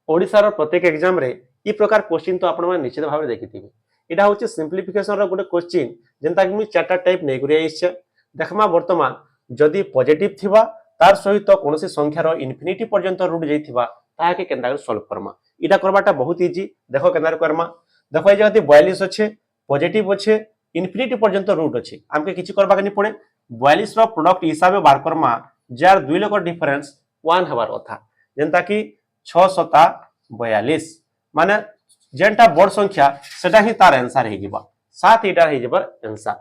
ओडिशार प्रत्येक एग्जाम रे ई प्रकार क्वेश्चन तो आपण माने निश्चित भाव देखिथिबे। एटा होची सिंप्लिफिकेशन रो गोटे क्वेश्चन जेंता कि मी चारटा टाइप नै करि आइछ। देखमा वर्तमान जदि पॉजिटिव थिबा तार सहित कोनोसी संख्या रो इन्फिनिटी पर्यंत रूट जाइथिबा ताके केनता सॉल्व करमा। इटा करबाटा बहुत इजी। देखो केनता करमा। देखो ए जदि 42 अछि पॉजिटिव अछि इन्फिनिटी पर्यंत रूट अछि हमके किछि करबा के नै पड़े 42 रो प्रोडक्ट हिसाबे बार करमा जार दुई लोक डिफरेंस 1 हबार कथा जेंता कि 6 सता 42 माने जेंटा बड़ संख्या सेटा ही तार आंसर हे जिबा 7 इटा हे जिबा आंसर।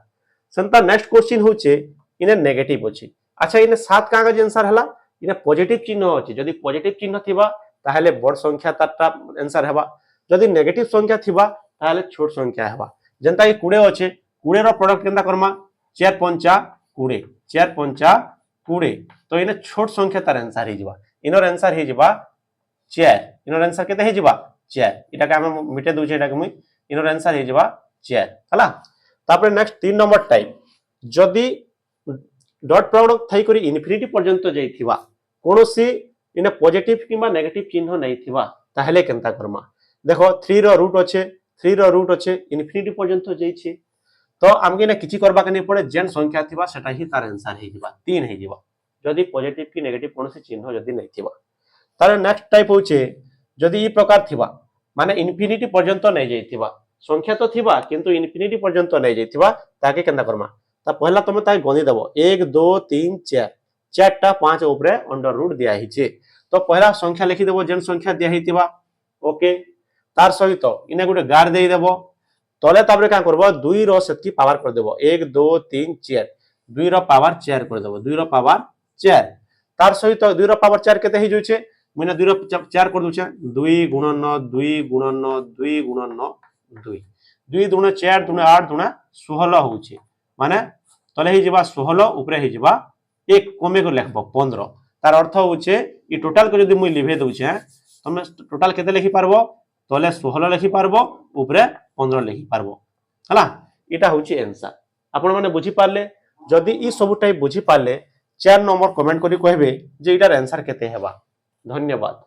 संता नेक्स्ट क्वेश्चन होचे इने नेगेटिव अछि। अच्छा इने 7 कागा जे आंसर हला इने पॉजिटिव चिन्ह अछि। जदि पॉजिटिव चिन्ह थिबा ताहेले बड़ संख्या तारटा आंसर हेबा। जदि नेगेटिव संख्या थिबा ताहेले छोट संख्या हेबा। जेंता कि 20 अछि 20 रो प्रोडक्ट केनता करमा 4 पंचा 20 4 पंचा 20 तो इने छोट संख्या तार आंसर हे जिबा। इनर आंसर हे जिबा 4 इनर आंसर केते हे जिबा 4 इटा का हम मिटे दउछे इटा के मुई इनर आंसर हे जिबा 4 हला। तापर नेक्स्ट 3 नंबर टाइप जदि डॉट प्रोडक्ट थाई करी इन्फिनिटी पर्यंत जाइथिबा कोनोसी इने पॉजिटिव किबा नेगेटिव चिन्ह नै थिबा ताहेले केनता करमा। देखो 3 रो रूट अछि इन्फिनिटी पर्यंत जाइछि तो हमके ने किछि करबा के नै पड़े जेन संख्या थिबा सेटा ही तार आंसर हे जिबा 3 हे जिबा जदि पॉजिटिव कि नेगेटिव कोनोसी चिन्ह जदि नै थिबा। तार नेक्स्ट टाइप होचे जदि ई प्रकार थिबा माने इन्फिनिटी पर्यंत नै जाइथिबा संख्या तो थिबा किंतु इन्फिनिटी पर्यंत नै जाइथिबा ताके केनता करमा। ता पहला तमे ताई गनि देबो 1 2 3 4 चारटा 5 ऊपरे अंडर रूट दिया हिचे तो पहला संख्या लिखि देबो जेन संख्या दिया हितिबा ओके तार सहित इने गुटे गार देई देबो तले ताबरे का करबो 2 रो सेति पावर कर देबो 1 2 3 4 2 रो पावर 4 कर देबो 2 रो पावर 4 तार सहित 2 रो पावर 4 केते हि जोचे मैंने 2 रो 4 कर दोचे 2 गुणन 2 गुणन 2 गुणन 2 2 दुणे 4 दुणे 8 दुणे 16 होउचे माने तले हि जिबा 16 ऊपरे हि जिबा 1 कमे को लिखबो 15 तार अर्थ होउचे ई टोटल को जदि मुई लिभे दोचे तमे टोटल केते लिखि पारबो तले 16 लिखि पारबो ऊपरे 15 लिखि पारबो हला। इटा होउचे आंसर आपण माने बुझी पारले। जदि ई सब टाइप बुझी पारले 4 नंबर कमेंट करी कहबे जे इटार आंसर केते हेबा। धन्यवाद।